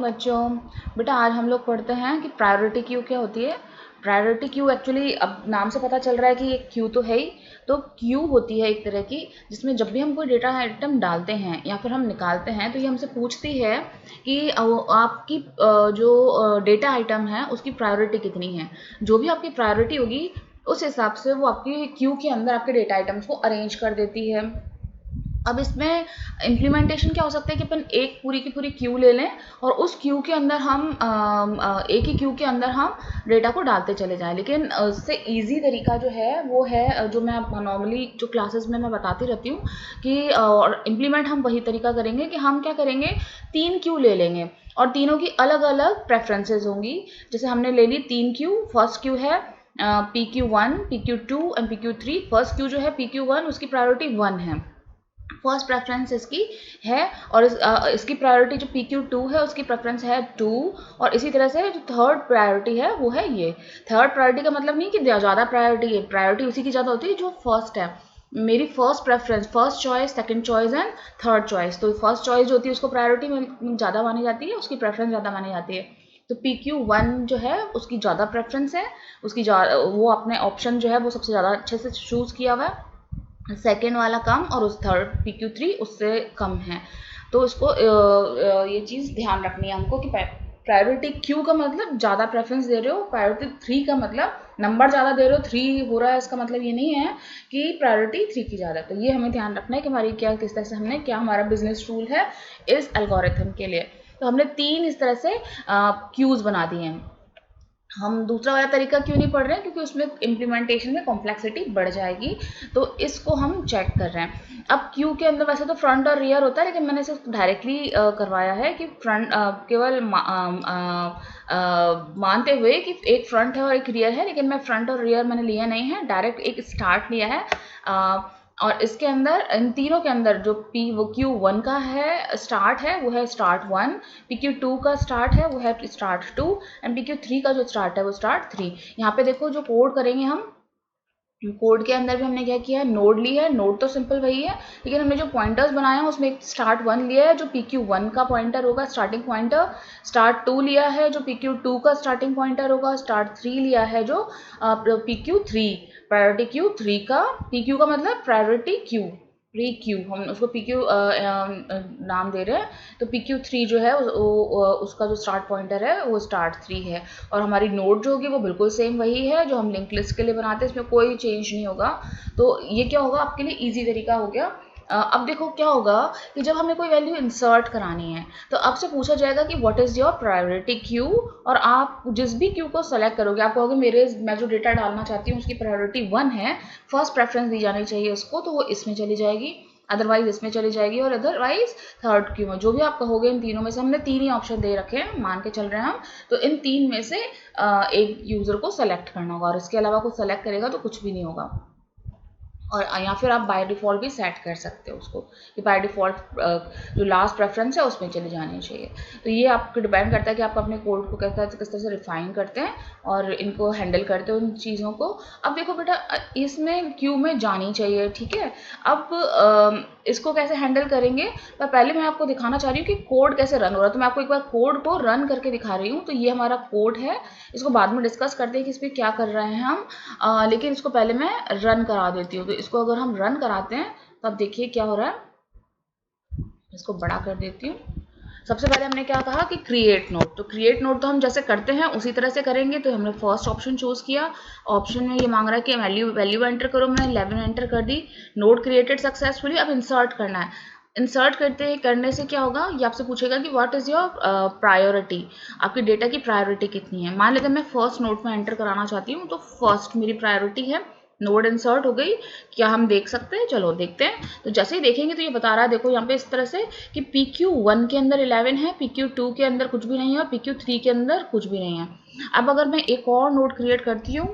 बच्चों, बेटा आज हम लोग पढ़ते हैं कि प्रायोरिटी क्यू क्या होती है। प्रायोरिटी क्यू एक्चुअली अब नाम से पता चल रहा है कि एक क्यू तो है ही। तो क्यू होती है एक तरह की, जिसमें जब भी हम कोई डेटा आइटम डालते हैं या फिर हम निकालते हैं तो ये हमसे पूछती है कि आपकी जो डेटा आइटम है उसकी प्रायोरिटी कितनी है। जो भी आपकी प्रायोरिटी होगी उस हिसाब से वो आपकी क्यू के अंदर आपके डेटा आइटम्स को अरेंज कर देती है। अब इसमें इम्प्लीमेंटेशन क्या हो सकता है कि अपन एक पूरी की पूरी क्यू ले लें और उस क्यू के अंदर हम एक ही क्यू के अंदर हम डेटा को डालते चले जाएं। लेकिन उससे इजी तरीका जो है वो है जो मैं नॉर्मली जो क्लासेस में मैं बताती रहती हूँ कि और इम्प्लीमेंट हम वही तरीका करेंगे कि हम क्या करेंगे, 3 क्यू ले लेंगे और तीनों की अलग अलग प्रेफरेंसेज होंगी। जैसे हमने ले ली 3 क्यू। फर्स्ट क्यू है PQ1, PQ2 and PQ3। First Q जो है PQ1 उसकी प्रायोरिटी 1 है, फर्स्ट प्रेफरेंस इसकी है। और इसकी प्रायोरिटी जो PQ2 है उसकी प्रेफरेंस है 2। और इसी तरह से जो थर्ड प्रायोरिटी है वो है ये। थर्ड प्रायोरिटी का मतलब नहीं कि ज़्यादा प्रायोरिटी है, प्रायोरिटी उसी की ज़्यादा होती है जो फर्स्ट है। मेरी first preference, first choice, second choice and third choice. तो फर्स्ट चॉइस जो होती है उसको प्रायोरिटी में ज़्यादा मानी जाती है, उसकी प्रेफरेंस ज़्यादा मानी जाती है। तो PQ1 जो है उसकी ज़्यादा प्रेफरेंस है, उसकी वो अपने ऑप्शन जो है वो सबसे ज़्यादा अच्छे से चूज़ किया हुआ है, सेकेंड वाला कम और उस थर्ड PQ3 उससे कम है। तो इसको ये चीज़ ध्यान रखनी है हमको कि प्रायोरिटी क्यू का मतलब ज़्यादा प्रेफरेंस दे रहे हो, प्रायोरिटी 3 का मतलब नंबर ज़्यादा दे रहे हो, 3 हो रहा है इसका मतलब ये नहीं है कि प्रायोरिटी 3 की ज़्यादा। तो ये हमें ध्यान रखना है कि हमारी क्या किस तरह से हमने क्या हमारा बिजनेस रूल है इस एल्गोरिथम के लिए। तो हमने 3 इस तरह से क्यूज़ बना दिए हैं। हम दूसरा वाला तरीका क्यों नहीं पढ़ रहे हैं, क्योंकि उसमें इम्प्लीमेंटेशन में कॉम्प्लेक्सिटी बढ़ जाएगी। तो इसको हम चेक कर रहे हैं। अब क्यू के अंदर वैसे तो फ्रंट और रियर होता है, लेकिन मैंने इसे डायरेक्टली करवाया है कि फ्रंट केवल मानते हुए कि एक फ्रंट है और एक रियर है, लेकिन मैं फ्रंट और रियर मैंने लिया नहीं है, डायरेक्ट एक स्टार्ट लिया है। और इसके अंदर इन तीनों के अंदर जो वो Q1 का है स्टार्ट है वो है स्टार्ट 1, PQ2 का स्टार्ट है वो है स्टार्ट 2 एंड PQ3 का जो स्टार्ट है वो स्टार्ट 3। यहाँ पे देखो जो कोड करेंगे हम, कोड के अंदर भी हमने क्या किया है, नोड ली है। नोड तो सिंपल वही है, लेकिन हमने जो पॉइंटर्स बनाए हैं उसमें एक स्टार्ट 1 लिया है जो PQ1 का पॉइंटर होगा, स्टार्टिंग पॉइंटर। स्टार्ट 2 लिया है जो PQ2 का स्टार्टिंग पॉइंटर होगा। स्टार्ट 3 लिया है जो PQ3 प्रायोरिटी Q3 का, PQ का मतलब प्रायोरिटी Q, प्री क्यू हम उसको PQ नाम दे रहे हैं। तो PQ3 जो है उसका जो स्टार्ट पॉइंटर है वो स्टार्ट 3 है। और हमारी नोड जो होगी वो बिल्कुल सेम वही है जो हम लिंक लिस्ट के लिए बनाते हैं, इसमें कोई चेंज नहीं होगा। तो ये क्या होगा आपके लिए ईजी तरीका हो गया। अब देखो क्या होगा कि जब हमें कोई वैल्यू इंसर्ट करानी है तो आपसे पूछा जाएगा कि what is your priority queue, और आप जिस भी क्यू को सेलेक्ट करोगे आप कहोगे मैं जो डेटा डालना चाहती हूँ उसकी प्रायोरिटी 1 है, फर्स्ट प्रेफरेंस दी जानी चाहिए उसको, तो वो इसमें चली जाएगी, अदरवाइज इसमें चली जाएगी, और अदरवाइज थर्ड क्यू में। जो भी आप कहोगे इन तीनों में से, हमने 3 ही ऑप्शन दे रखे हैं मान के चल रहे हैं हम, तो इन 3 में से एक यूज़र को सेलेक्ट करना होगा और इसके अलावा कुछ सेलेक्ट करेगा तो कुछ भी नहीं होगा। और या फिर आप बाय डिफ़ॉल्ट भी सेट कर सकते हो उसको कि बाय डिफ़ॉल्ट जो लास्ट प्रेफरेंस है उसमें चले जाने चाहिए। तो ये आपको डिपेंड करता है कि आप अपने कोड को किस तरह से रिफाइन करते हैं और इनको हैंडल करते हो इन चीज़ों को। अब देखो बेटा इसमें क्यू में जानी चाहिए, ठीक है। अब इसको कैसे हैंडल करेंगे, पर पहले मैं आपको दिखाना चाह रही हूँ कि कोड कैसे रन हो रहा है। तो मैं आपको एक बार कोड को रन करके दिखा रही हूँ। तो ये हमारा कोड है, इसको बाद में डिस्कस करते हैं कि इस पर क्या कर रहे हैं हम, लेकिन इसको पहले मैं रन करा देती हूँ। तो इसको अगर हम रन कराते हैं तो अब देखिए क्या हो रहा है। इसको बड़ा कर देती हूँ। सबसे पहले हमने क्या कहा कि क्रिएट नोड, तो क्रिएट नोड तो हम जैसे करते हैं उसी तरह से करेंगे। तो हमने फर्स्ट ऑप्शन चूज किया, ऑप्शन में ये मांग रहा है कि वैल्यू एंटर करो, मैंने 11 एंटर कर दी। Node created successfully. अब इंसर्ट करना है। इंसर्ट करने से क्या होगा, ये आपसे पूछेगा कि व्हाट इज़ योर प्रायोरिटी, आपकी डेटा की प्रायोरिटी कितनी है। मान लेते मैं फर्स्ट नोड में एंटर कराना चाहती हूँ, तो फर्स्ट मेरी प्रायोरिटी है। नोड इंसर्ट हो गई, क्या हम देख सकते हैं, चलो देखते हैं। तो जैसे ही देखेंगे तो ये बता रहा है, देखो यहाँ पे इस तरह से कि PQ1 के अंदर 11 है, PQ2 के अंदर कुछ भी नहीं है और PQ3 के अंदर कुछ भी नहीं है। अब अगर मैं एक और नोड क्रिएट करती हूँ,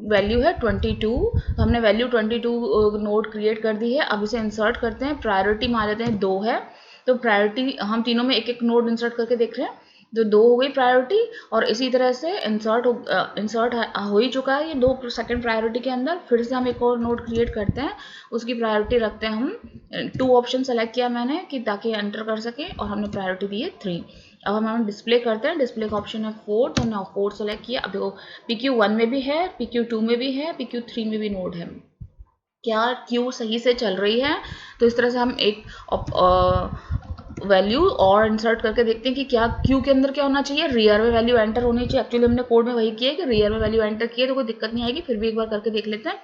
वैल्यू है 22, तो हमने वैल्यू 22 नोड क्रिएट कर दी है। अब इसे इंसर्ट करते हैं, प्रायोरिटी मान लेते हैं 2 है, तो प्रायोरिटी हम तीनों में एक एक नोड इंसर्ट करके देख रहे हैं। तो 2 हो गई प्रायोरिटी, और इसी तरह से इंसर्ट हो ही चुका है ये 2 सेकंड प्रायोरिटी के अंदर। फिर से हम एक और नोड क्रिएट करते हैं, उसकी प्रायोरिटी रखते हैं हम 2 ऑप्शन सेलेक्ट किया मैंने कि ताकि एंटर कर सके, और हमने प्रायोरिटी दी है 3। अब हम डिस्प्ले करते हैं, डिस्प्ले का ऑप्शन है 4, तो हमने 4 सेलेक्ट किया। अब देखो PQ1 में भी है, PQ2 में भी है, PQ3 में भी नोड है। क्या क्यू सही से चल रही है? तो इस तरह से हम एक वैल्यू और इंसर्ट करके देखते हैं कि क्या क्यू के अंदर क्या होना चाहिए, रियर में वैल्यू एंटर होनी चाहिए। एक्चुअली हमने कोड में वही किया है कि रियर में वैल्यू एंटर की है, तो कोई दिक्कत नहीं आएगी, फिर भी एक बार करके देख लेते हैं।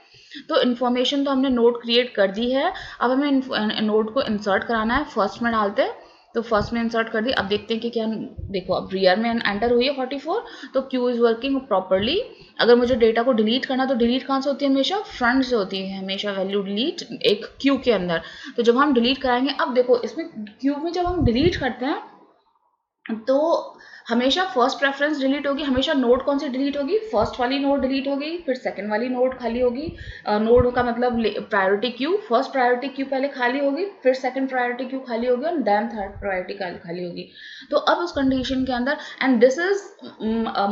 तो इन्फॉर्मेशन तो हमने नोड क्रिएट कर दी है। अब हमें नोड को इंसर्ट कराना है, फर्स्ट में डालते हैं, तो फर्स्ट में इंसर्ट कर दी। अब देखते हैं कि क्या, देखो अब रियर में एंटर हुई है 44, तो क्यू इज वर्किंग प्रॉपरली। अगर मुझे डेटा को डिलीट करना, तो डिलीट कहाँ से होती है, हमेशा फ्रंट से होती है, हमेशा वैल्यू डिलीट एक क्यू के अंदर। तो जब हम डिलीट कराएंगे, अब देखो इसमें क्यू में जब हम डिलीट करते हैं तो हमेशा फर्स्ट प्रेफरेंस डिलीट होगी, हमेशा नोड कौन सी डिलीट होगी, फर्स्ट वाली नोड डिलीट होगी, फिर सेकंड वाली नोड खाली होगी। नोड का मतलब priority queue, first priority queue पहले खाली होगी, फिर सेकंड प्रायोरिटी क्यू खाली होगी और देन थर्ड प्रायोरिटी खाली होगी। तो अब उस कंडीशन के अंदर, and this is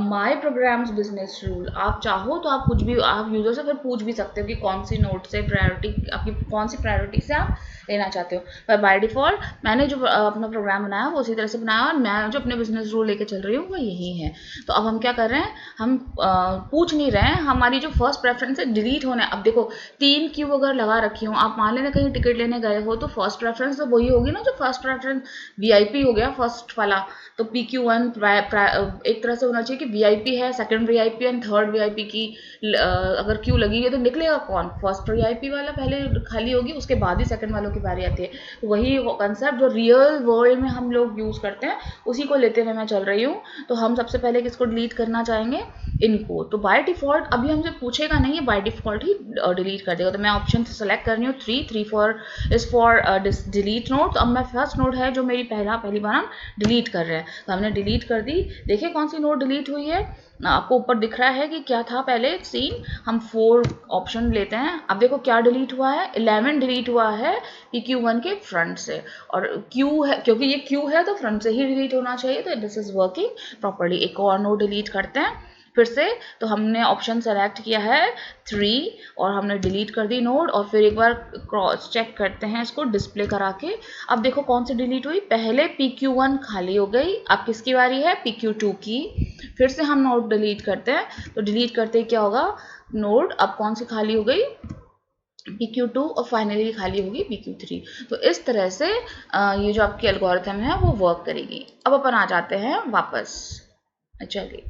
my program's business rule, आप चाहो तो आप कुछ भी, आप यूजर से फिर पूछ भी सकते हो कि कौन सी नोड से प्रायोरिटी, आपकी कौन सी प्रायोरिटी से आप लेना चाहते हो। पर बाय डिफॉल्ट मैंने जो अपना प्रोग्राम बनाया वो उसी तरह से बनाया, और मैं जो अपने बिजनेस रूल लेके चल रही हूँ वो यही है। तो अब हम क्या कर रहे हैं, हम पूछ नहीं रहे हैं, हमारी जो फर्स्ट प्रेफरेंस है डिलीट होना है। अब देखो 3 क्यू अगर लगा रखी हो, आप मान लेना कहीं टिकट लेने गए हो, तो फर्स्ट प्रेफरेंस तो वही होगी ना, जो फर्स्ट प्रेफरेंस VIP हो गया फर्स्ट वाला। तो PQ1 एक तरह से होना चाहिए कि VIP है, second VIP and third VIP की अगर क्यू लगी है तो निकलेगा कौन, फर्स्ट VIP वाला पहले खाली होगी, उसके बाद ही सेकंड वालों की बारी आती है। तो वही कंसेप्ट जो रियल वर्ल्ड में हम लोग यूज़ करते हैं, उसी को लेते हुए मैं चल रही हूँ। तो हम सबसे पहले किसको डिलीट करना चाहेंगे, इनको। तो बाय डिफ़ॉल्ट अभी हमसे पूछेगा नहीं है, बाय डिफ़ॉल्ट ही डिलीट कर देगा। तो मैं ऑप्शन से सेलेक्ट कर रही हूँ 3 for is for delete node. तो अब मैं फर्स्ट नोड है जो मेरी पहली बार हम डिलीट कर रहे हैं, तो हमने डिलीट कर दी। देखिए कौन सी नोड डिलीट हुई है, आपको ऊपर दिख रहा है कि क्या था पहले सीन। हम 4 ऑप्शन लेते हैं। अब देखो क्या डिलीट हुआ है, 11 डिलीट हुआ है PQ1 के फ्रंट से, और क्यू है, क्योंकि ये क्यू है तो फ्रंट से ही डिलीट होना चाहिए। तो दिस इज वर्किंग प्रॉपर्ली। एक और नोड डिलीट करते हैं फिर से। तो हमने ऑप्शन सेलेक्ट किया है 3 और हमने डिलीट कर दी नोड, और फिर एक बार क्रॉस चेक करते हैं इसको डिस्प्ले करा के। अब देखो कौन सी डिलीट हुई, पहले PQ1 खाली हो गई, अब किसकी बारी है, PQ2 की। फिर से हम नोड डिलीट करते हैं, तो डिलीट करते ही क्या होगा, नोड अब कौन सी खाली हो गई, PQ2, और फाइनली खाली होगी PQ3। तो इस तरह से ये जो आपकी एल्गोरिथम है वो वर्क करेगी। अब अपन आ जाते हैं वापस, चलिए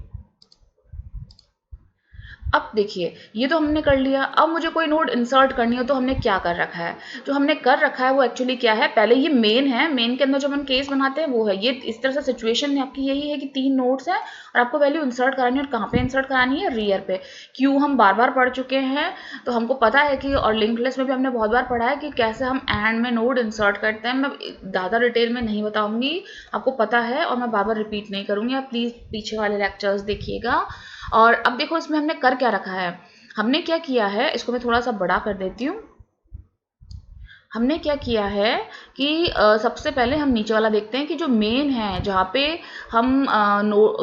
अब देखिए ये तो हमने कर लिया। अब मुझे कोई नोड इंसर्ट करनी हो तो हमने क्या कर रखा है, जो हमने कर रखा है वो एक्चुअली क्या है, पहले ये मेन है, मेन के अंदर जो हम केस बनाते हैं वो है ये। इस तरह से सिचुएशन आपकी यही है कि 3 नोड्स हैं और आपको वैल्यू इंसर्ट करानी है, और कहाँ पे इंसर्ट करानी है, रियर पे। क्यों, हम बार बार पढ़ चुके हैं तो हमको पता है कि, और लिंक लिस्ट में भी हमने बहुत बार पढ़ा है कि कैसे हम एंड में नोड इंसर्ट करते हैं। मैं ज़्यादा डिटेल में नहीं बताऊंगी, आपको पता है, और मैं बार बार रिपीट नहीं करूंगी, आप प्लीज़ पीछे वाले लेक्चर्स देखिएगा। और अब देखो इसमें हमने कर क्या रखा है, हमने क्या किया है, इसको मैं थोड़ा सा बड़ा कर देती हूँ। हमने क्या किया है कि सबसे पहले हम नीचे वाला देखते हैं कि जो मेन है, जहाँ पे हम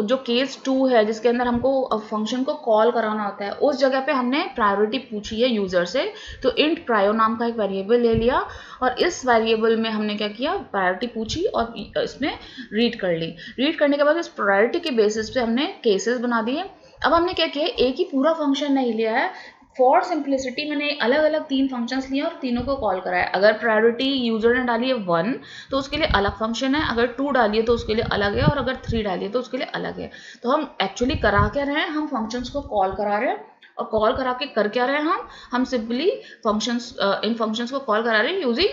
जो केस 2 है जिसके अंदर हमको फंक्शन को कॉल कराना होता है, उस जगह पे हमने प्रायोरिटी पूछी है यूज़र से। तो इंट प्रायो नाम का एक वेरिएबल ले लिया, और इस वेरिएबल में हमने क्या किया, प्रायोरिटी पूछी और इसमें रीड कर ली। रीड करने के बाद इस प्रायोरिटी के बेसिस पे हमने केसेस बना दिए। अब हमने क्या किया, एक ही पूरा फंक्शन नहीं लिया है, फॉर सिंप्लिसिटी मैंने अलग अलग 3 फंक्शंस लिए और तीनों को कॉल करा है। अगर प्रायोरिटी यूजर ने डाली है 1 तो उसके लिए अलग फंक्शन है, अगर 2 डाली है तो उसके लिए अलग है, और अगर 3 डाली है तो उसके लिए अलग है। तो हम एक्चुअली करा क्या रहे हैं, हम फंक्शंस को कॉल करा रहे हैं, और कॉल करा के कर क्या रहे हैं, हम सिंपली फंक्शंस, इन फंक्शंस को कॉल करा रहे हैं using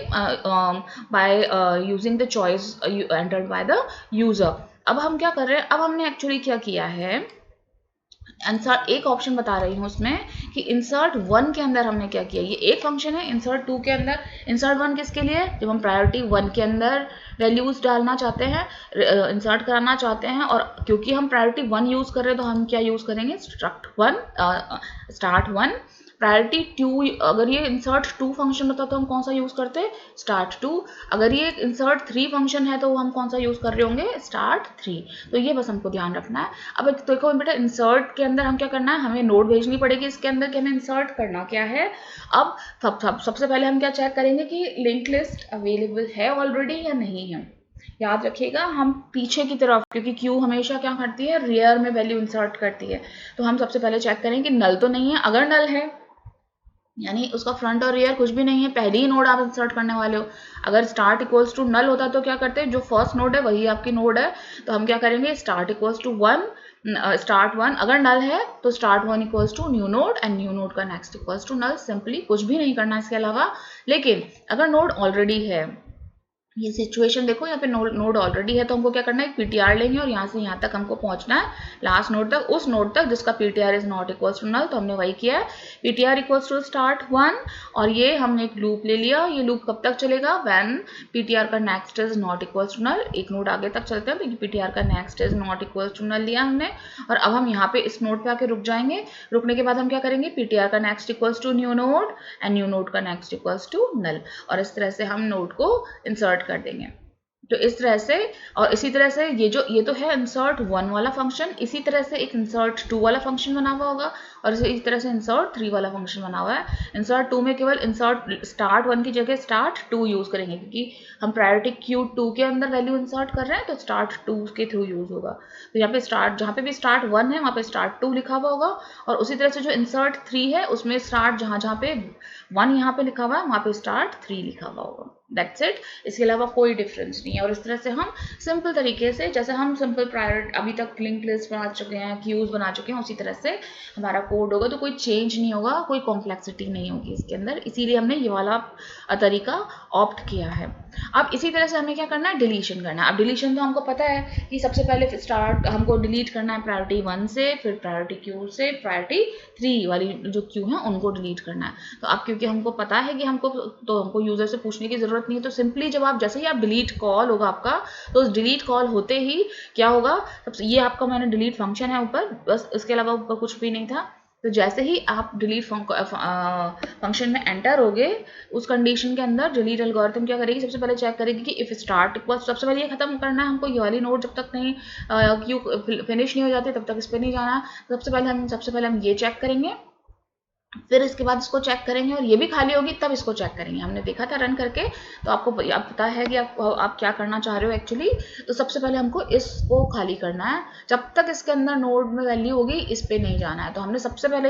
by using the choice entered by the user. अब हम क्या कर रहे हैं, अब हमने एक्चुअली क्या किया है, इंसर्ट एक ऑप्शन बता रही हूँ उसमें कि इंसर्ट 1 के अंदर हमने क्या किया, ये एक फंक्शन है। इंसर्ट 2 के अंदर, इंसर्ट 1 किसके लिए, जब हम प्रायोरिटी 1 के अंदर वैल्यूज डालना चाहते हैं, इंसर्ट कराना चाहते हैं, और क्योंकि हम प्रायोरिटी 1 यूज कर रहे हैं तो हम क्या यूज करेंगे, स्टार्ट 1। प्रायोरिटी 2, अगर ये इंसर्ट 2 फंक्शन होता तो हम कौन सा यूज करते, स्टार्ट 2। अगर ये इंसर्ट 3 फंक्शन है तो हम कौन सा यूज कर रहे होंगे, स्टार्ट 3। तो ये बस हमको ध्यान रखना है। अब देखो बेटा, इंसर्ट के अंदर हम क्या करना है, हमें नोड भेजनी पड़ेगी इसके अंदर कि हमें इंसर्ट करना क्या है। अब सबसे पहले हम क्या चेक करेंगे कि लिंक लिस्ट अवेलेबल है ऑलरेडी या नहीं है। याद रखिएगा हम पीछे की तरफ, क्योंकि क्यू हमेशा क्या करती है, रियर में वैल्यू इंसर्ट करती है, तो हम सबसे पहले चेक करें कि नल तो नहीं है। अगर नल है यानी उसका फ्रंट और रियर कुछ भी नहीं है, पहली ही नोड आप इंसर्ट करने वाले हो। अगर स्टार्ट इक्वल्स टू नल होता तो क्या करते हैं, जो फर्स्ट नोड है वही आपकी नोड है, तो हम क्या करेंगे, स्टार्ट इक्वल्स टू 1, स्टार्ट 1। अगर नल है तो start 1 equals to new node and new node का next equals to null. Simply, कुछ भी नहीं करना इसके अलावा। लेकिन अगर नोड ऑलरेडी है, ये सिचुएशन देखो, यहाँ पे नोड ऑलरेडी है, तो हमको क्या करना है, पीटीआर लेंगे और यहाँ से यहाँ तक हमको पहुंचना है, लास्ट नोड तक, उस नोड तक जिसका PTR is not equals to null. तो हमने वही किया है, पीटीआर इक्वल्स टू स्टार्ट 1, और ये हमने एक लूप ले लिया। ये लूप कब तक चलेगा, व्हेन पीटीआर का next is not equals to null. एक नोड आगे तक चलते हैं, तो पीटीआर का next is not equals to null लिया हमने, और अब हम यहाँ पे इस नोड पे आके रुक जाएंगे। रुकने के बाद हम क्या करेंगे, पीटीआर का next equals to new node and new node का नेक्स्ट इक्वल्स टू नल, और इस तरह से हम नोड को इंसर्ट कर देंगे। तो इस तरह से, और इसी तरह से ये तो है इंसर्ट 1 वाला फंक्शन, इसी तरह से एक इंसर्ट 2 वाला फंक्शन बना हुआ होगा, और इसी तरह से इंसर्ट 3 वाला फंक्शन बना हुआ है। इंसर्ट 2 में केवल इंसर्ट स्टार्ट 1 की जगह स्टार्ट 2 यूज करेंगे, क्योंकि हम प्रायोरिटी क्यू 2 के अंदर वैल्यू इंसर्ट कर रहे हैं, तो स्टार्ट 2 के थ्रू यूज होगा। तो यहाँ पे स्टार्ट, जहाँ पे भी स्टार्ट 1 है वहाँ पे स्टार्ट 2 लिखा हुआ होगा, और उसी तरह से जो इंसर्ट 3 है उसमें स्टार्ट जहाँ पे 1 यहाँ पे लिखा हुआ है वहाँ पे स्टार्ट 3 लिखा हुआ होगा। दैट्स इट, इसके अलावा कोई डिफरेंस नहीं है। और इस तरह से हम सिंपल तरीके से, जैसे हम सिंपल प्रायोरिटी अभी तक लिंक लिस्ट बना चुके हैं, क्यूज बना चुके हैं, उसी तरह से हमारा कोड होगा, तो कोई चेंज नहीं होगा, कोई कॉम्प्लेक्सिटी नहीं होगी इसके अंदर, इसीलिए हमने ये वाला तरीका ऑप्ट किया है। अब इसी तरह से हमें क्या करना है, डिलीशन करना है। अब डिलीशन तो हमको पता है कि सबसे पहले स्टार्ट हमको डिलीट करना है प्रायोरिटी 1 से, फिर प्रायोरिटी क्यू से प्रायोरिटी 3 वाली जो क्यू है उनको डिलीट करना है। तो अब क्योंकि हमको पता है कि हमको यूजर से पूछने की जरूरत नहीं है, तो सिंपली जब आप जैसे ही आप डिलीट कॉल होगा आपका, तो उस डिलीट कॉल होते ही क्या होगा, सबसे ये आपका मैंने डिलीट फंक्शन है ऊपर, बस इसके अलावा ऊपर कुछ भी नहीं था। तो जैसे ही आप डिलीट फंक्शन में एंटर होगे, उस कंडीशन के अंदर डिलीट एल्गोरिथम क्या करेगी, सबसे पहले चेक करेगी कि इफ स्टार्ट इक्वल, सबसे पहले ये खत्म करना है हमको, ये वाली नोड जब तक नहीं क्यू फिनिश नहीं हो जाती तब तक इस पर नहीं जाना। सबसे पहले हम ये चेक करेंगे, फिर इसके बाद इसको चेक करेंगे, और ये भी खाली होगी तब इसको चेक करेंगे। हमने देखा था रन करके, तो आपको पता है कि आप क्या करना चाह रहे हो एक्चुअली। तो सबसे पहले हमको इसको खाली करना है, जब तक इसके अंदर नोड में वैल्यू होगी इस पे नहीं जाना है। तो हमने सबसे पहले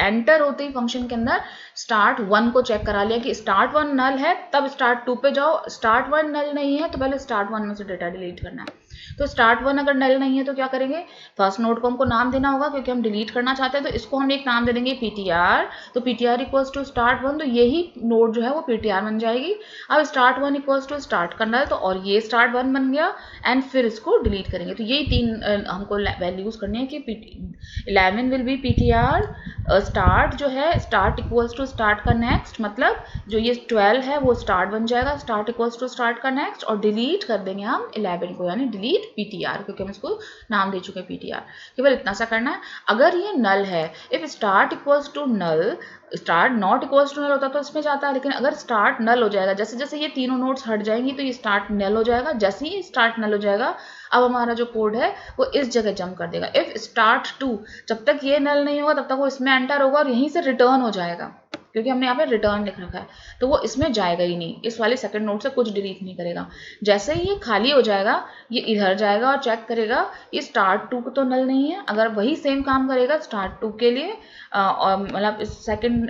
एंटर होते ही फंक्शन के अंदर स्टार्ट 1 को चेक करा लिया कि स्टार्ट 1 नल है, तब स्टार्ट 2 पे जाओ। स्टार्ट 1 नल नहीं है तो पहले स्टार्ट 1 में से डेटा डिलीट करना है। तो स्टार्ट 1 अगर नल नहीं है तो क्या करेंगे, फर्स्ट नोड को हमको नाम देना होगा, क्योंकि हम डिलीट करना चाहते हैं, तो इसको हम एक नाम दे देंगे पीटीआर। तो पीटीआर इक्वल्स टू स्टार्ट 1, तो यही नोड जो है वो पीटीआर बन जाएगी। अब स्टार्ट 1 इक्वल्स टू स्टार्ट का नल, तो और ये स्टार्ट 1 बन गया, एंड फिर इसको डिलीट करेंगे। तो यही 3 हमको वैल्यूज करनी है कि 11 विल बी पीटीआर स्टार्ट, जो है स्टार्ट इक्वल्स टू स्टार्ट का नेक्स्ट, मतलब जो ये 12 है वो स्टार्ट बन जाएगा, स्टार्ट इक्वल्स टू स्टार्ट का नेक्स्ट, और डिलीट कर देंगे हम 11 को, यानी डिलीट पीटीआर, क्योंकि हम इसको नाम दे चुके हैं पीटीआर। केवल इतना सा करना है। अगर ये नल है, if start equals to null, start not equals to null होता तो इसमें जाता है, लेकिन अगर स्टार्ट नल हो जाएगा, जैसे जैसे ये तीनों नोड्स हट जाएंगी तो ये स्टार्ट नल हो जाएगा। जैसे ही स्टार्ट नल हो जाएगा, अब हमारा जो कोड है वो इस जगह जंप कर देगा। इफ स्टार्ट 2, जब तक ये नल नहीं होगा तब तक वो इसमें एंटर होगा और यहीं से रिटर्न हो जाएगा, क्योंकि हमने यहाँ पे रिटर्न लिख रखा है, तो वो इसमें जाएगा ही नहीं, इस वाले सेकंड नोड से कुछ डिलीट नहीं करेगा। जैसे ही ये खाली हो जाएगा, ये इधर जाएगा और चेक करेगा ये स्टार्ट 2 तो नल नहीं है। अगर वही सेम काम करेगा स्टार्ट 2 के लिए, और मतलब सेकंड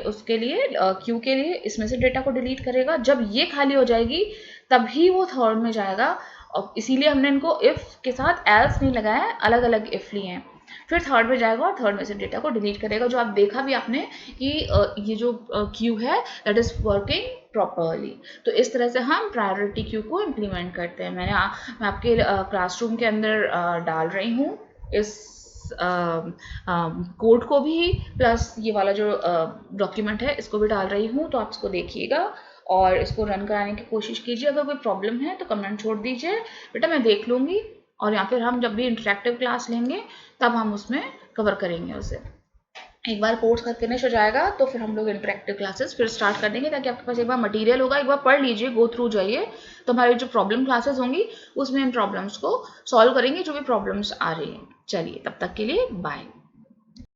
उसके लिए क्यू के लिए, इसमें से डेटा को डिलीट करेगा। जब ये खाली हो जाएगी तभी वो थर्ड में जाएगा, और इसीलिए हमने इनको इफ के साथ एल्स नहीं लगाया है, अलग अलग इफ लिए हैं। फिर थर्ड में जाएगा और थर्ड में से डेटा को डिलीट करेगा। जो आप देखा भी आपने कि ये जो क्यू है दैट इज वर्किंग प्रॉपरली। तो इस तरह से हम प्रायोरिटी क्यू को इम्प्लीमेंट करते हैं। मैं आपके क्लासरूम के अंदर डाल रही हूँ इस कोड को भी, प्लस ये वाला जो डॉक्यूमेंट है इसको भी डाल रही हूँ, तो आप इसको देखिएगा और इसको रन कराने की कोशिश कीजिए। अगर कोई प्रॉब्लम है तो कमेंट छोड़ दीजिए, बेटा मैं देख लूँगी, और या फिर हम जब भी इंटरेक्टिव क्लास लेंगे तब हम उसमें कवर करेंगे उसे। एक बार कोर्स का फिनिश हो जाएगा तो फिर हम लोग इंटरेक्टिव क्लासेस फिर स्टार्ट कर देंगे, ताकि आपके पास एक बार मटेरियल होगा, एक बार पढ़ लीजिए, गो थ्रू जाइए, तो हमारी जो प्रॉब्लम क्लासेस होंगी उसमें इन प्रॉब्लम्स को सॉल्व करेंगे, जो भी प्रॉब्लम्स आ रही हैं। चलिए तब तक के लिए बाय।